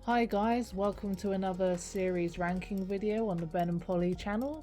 Hi guys, welcome to another series ranking video on the Ben and Polly channel.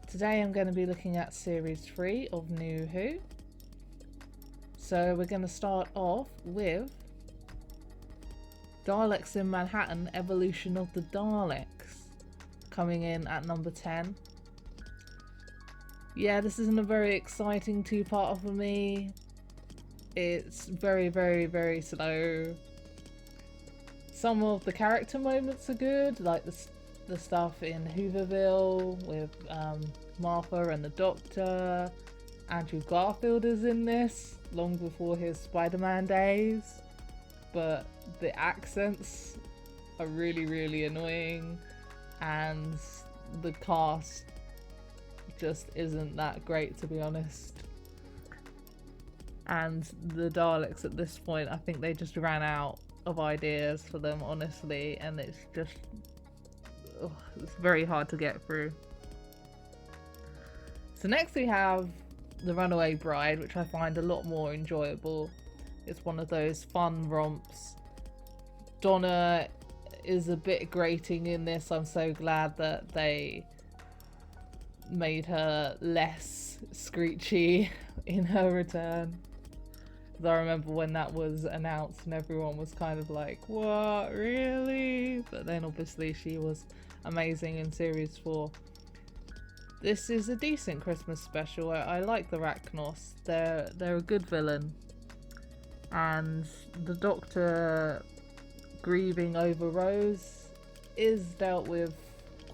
Today I'm going to be looking at series 3 of New Who. So we're going to start off with Daleks in Manhattan, Evolution of the Daleks, coming in at number 10. Yeah, this isn't a very exciting two-parter for me. It's very slow. Some of the character moments are good, like the stuff in Hooverville with Martha and the Doctor. Andrew Garfield is in this, long before his Spider-Man days. But the accents are really annoying, and the cast just isn't that great, to be honest. And the Daleks at this point, I think they just ran out of ideas for them, honestly, and it's just it's very hard to get through. So next we have The Runaway Bride, which I find a lot more enjoyable. It's one of those fun romps. Donna is a bit grating in this. I'm so glad that they made her less screechy in her return. I remember when that was announced and everyone was kind of like, what, really? But then obviously she was amazing in series 4. This is a decent Christmas special. I like the Rachnos. They're a good villain. And the Doctor grieving over Rose is dealt with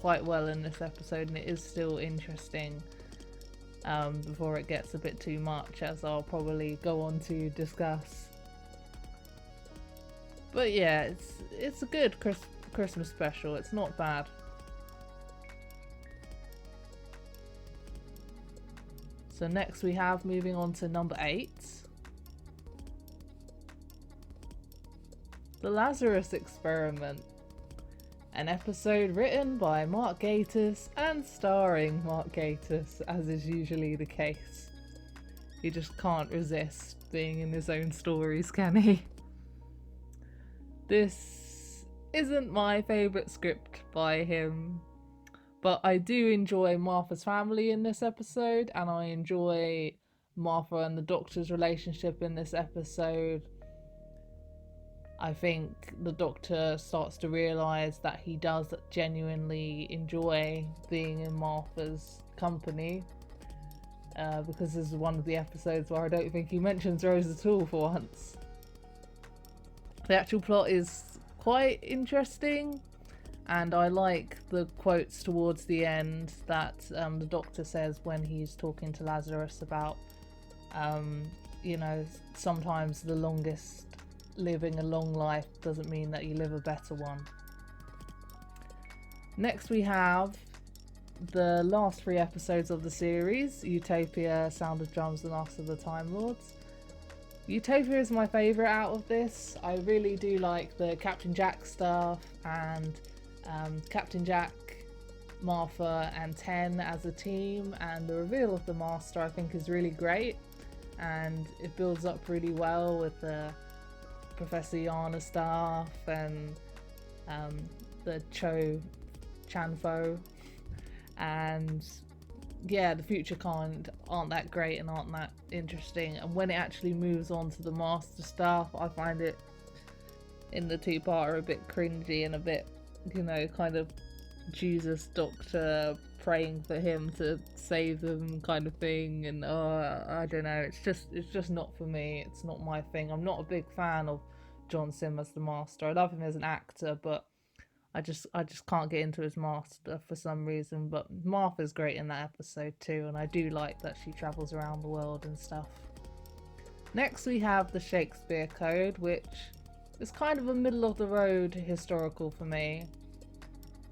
quite well in this episode, and it is still interesting. Before it gets a bit too much, as I'll probably go on to discuss. But yeah, it's a good Christmas special. It's not bad. So next we have, moving on to number 8, The Lazarus Experiment. An episode written by Mark Gatiss and starring Mark Gatiss, as is usually the case. He just can't resist being in his own stories, can he? This isn't my favourite script by him, but I do enjoy Martha's family in this episode, and I enjoy Martha and the Doctor's relationship in this episode. I think the Doctor starts to realise that he does genuinely enjoy being in Martha's company, because this is one of the episodes where I don't think he mentions Rose at all for once. The actual plot is quite interesting, and I like the quotes towards the end that the Doctor says when he's talking to Lazarus about, you know, sometimes living a long life doesn't mean that you live a better one. Next we have the last 3 episodes of the series, Utopia, Sound of Drums and After the Timelords. Utopia is my favourite out of this. I really do like the Captain Jack stuff, and Captain Jack, Martha and Ten as a team, and the reveal of the Master I think is really great, and it builds up really well with the Professor Yana stuff and the Chanfo, and yeah, the Future Kind aren't that great and aren't that interesting, and when it actually moves on to the Master stuff, I find it in the two-parter a bit cringy and a bit, you know, kind of Jesus Doctor praying for him to save them kind of thing, and I don't know, it's just not for me. It's not my thing. I'm not a big fan of John Sim as the Master. I love him as an actor, but I just can't get into his Master for some reason. But Martha's great in that episode too, and I do like that she travels around the world and stuff. Next we have the Shakespeare Code, which is kind of a middle of the road historical for me.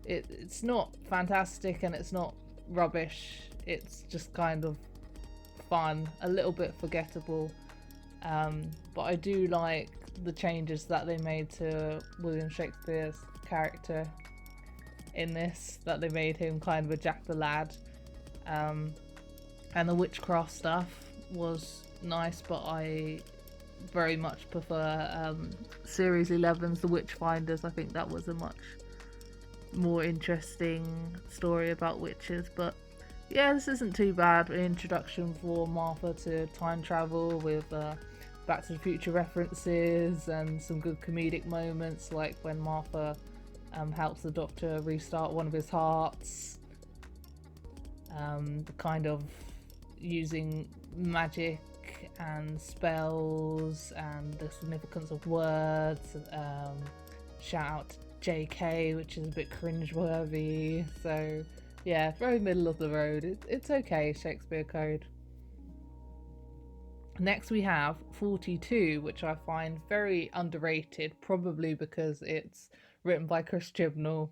It's not fantastic and it's not rubbish. It's just kind of fun, a little bit forgettable. But I do like the changes that they made to William Shakespeare's character in this, that they made him kind of a Jack the Lad. And the witchcraft stuff was nice, but I very much prefer Series 11's The Witchfinders. I think that was a much more interesting story about witches. But yeah, this isn't too bad. An introduction for Martha to time travel with Back to the Future references and some good comedic moments, like when Martha helps the Doctor restart one of his hearts. Kind of using magic and spells and the significance of words. Shout out to JK, which is a bit cringeworthy. So yeah, very middle of the road. It's okay, Shakespeare Code. Next we have 42, which I find very underrated, probably because it's written by Chris Chibnall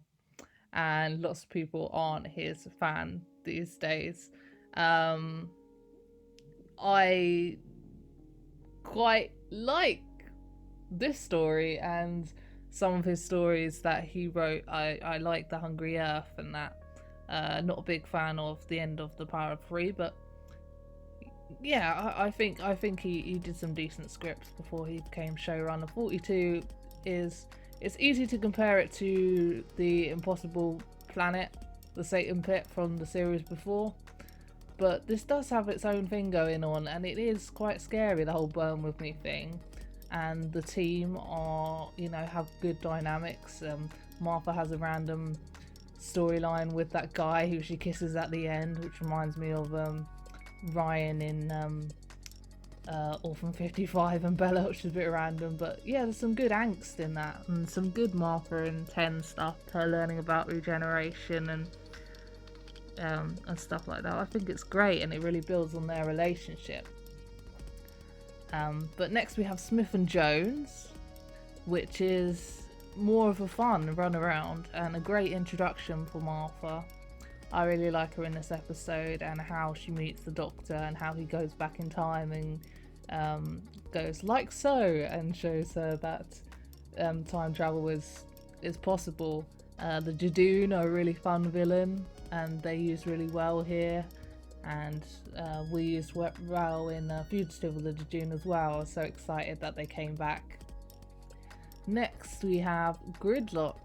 and lots of people aren't his fan these days. I quite like this story and some of his stories that he wrote. I like The Hungry Earth and that. Not a big fan of the end of The Power of Three, but yeah, I think he did some decent scripts before he became showrunner. 42 it's easy to compare it to The Impossible Planet, the Satan Pit from the series before, but this does have its own thing going on, and it is quite scary, the whole burn with me thing. And the team are, have good dynamics. Martha has a random storyline with that guy who she kisses at the end, which reminds me of Ryan in Orphan 55 and Bella, which is a bit random. But yeah, there's some good angst in that, and some good Martha and 10 stuff, her learning about regeneration and stuff like that. I think it's great, and it really builds on their relationship. But next we have Smith and Jones, which is more of a fun run around and a great introduction for Martha. I really like her in this episode, and how she meets the Doctor and how he goes back in time and goes like so and shows her that time travel is possible. The Jadoon are a really fun villain, and they used really well here. And we used well in Fugitive with the Jadoon as well. I was so excited that they came back. Next we have Gridlock,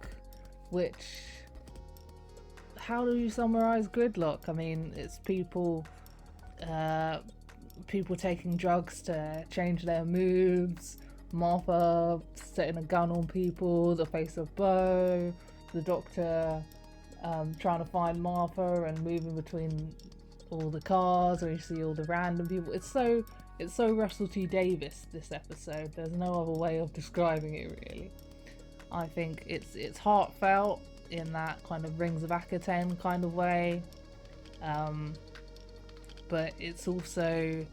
which, how do you summarize Gridlock? I mean, it's people taking drugs to change their moods, Martha setting a gun on people, the face of Bo, the Doctor trying to find Martha and moving between all the cars, or you see all the random people. It's so Russell T Davies, this episode. There's no other way of describing it, really. I think it's heartfelt in that kind of Rings of Akaten kind of way, but it's also,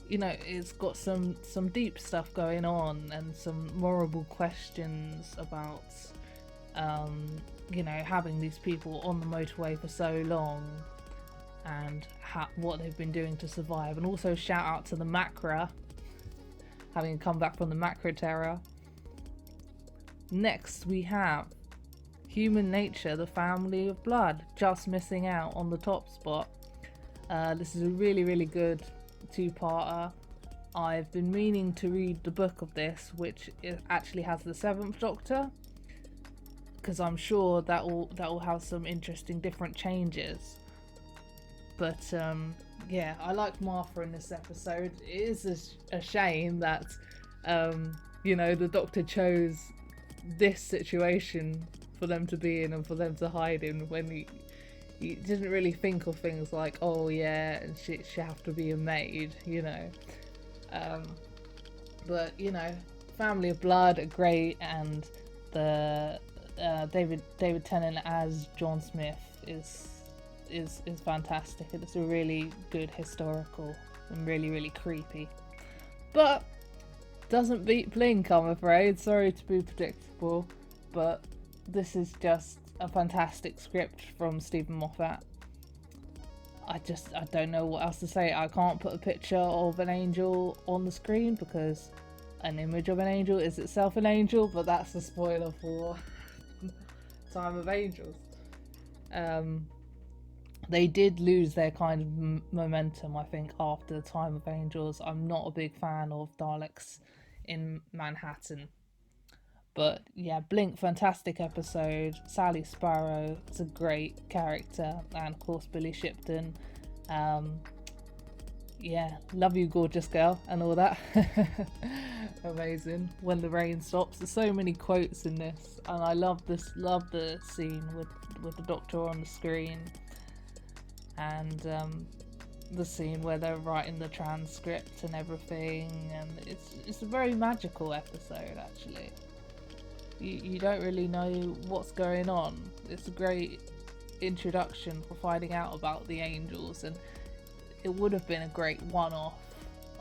it's got some deep stuff going on and some morable questions about having these people on the motorway for so long and what they've been doing to survive. And also shout out to the Macra, having come back from the Macra Terror. Next we have Human Nature, the Family of Blood, just missing out on the top spot. This is a really, really good two-parter. I've been meaning to read the book of this, which actually has the 7th Doctor, because I'm sure that will have some interesting different changes. But yeah, I like Martha in this episode. It is a shame that the Doctor chose this situation for them to be in and for them to hide in, when he didn't really think of things like, oh yeah, and she have to be a maid, but Family of Blood are great, and the David Tennant as John Smith is fantastic. It's a really good historical and really, really creepy, but doesn't beat Blink, I'm afraid. Sorry to be predictable, but this is just a fantastic script from Stephen Moffat. I don't know what else to say. I can't put a picture of an angel on the screen because an image of an angel is itself an angel, but that's a spoiler for Time of Angels. They did lose their kind of momentum, I think, after Time of Angels. I'm not a big fan of Daleks in Manhattan. But yeah, Blink, fantastic episode. Sally Sparrow is a great character, and of course Billy Shipton. Yeah, love you, gorgeous girl, and all that. Amazing. When the rain stops. There's so many quotes in this, and I love this. Love the scene with the Doctor on the screen, and the scene where they're writing the transcript and everything, and it's a very magical episode actually. You don't really know what's going on. It's a great introduction for finding out about the angels, and it would have been a great one-off.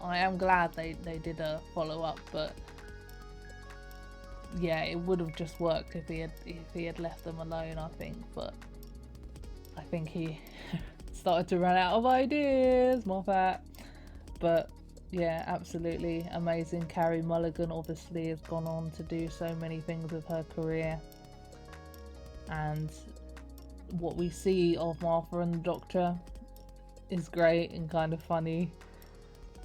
I am glad they did a follow-up, but yeah, it would have just worked if he had left them alone, I think. But I think he started to run out of ideas, Moffat. But yeah, absolutely amazing. Carey Mulligan obviously has gone on to do so many things with her career, and what we see of Martha and the Doctor is great and kind of funny.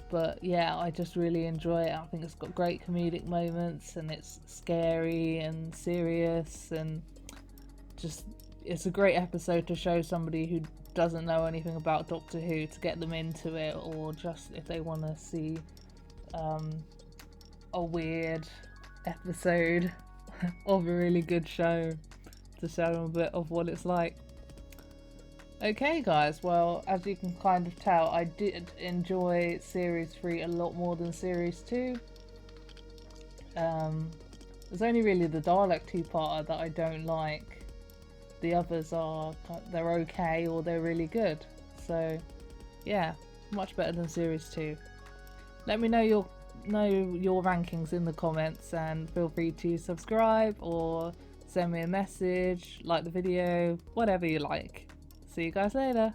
But yeah, I just really enjoy it. I think it's got great comedic moments, and it's scary and serious, and just it's a great episode to show somebody who doesn't know anything about Doctor Who, to get them into it, or just if they want to see a weird episode of a really good show, to show them a bit of what it's like. Okay guys, well, as you can kind of tell, I did enjoy Series 3 a lot more than Series 2. There's only really the Dalek two-parter that I don't like. The others are, they're okay, or they're really good. So yeah, much better than Series 2. Let me know your rankings in the comments, and feel free to subscribe or send me a message, like the video, whatever you like. See you guys later.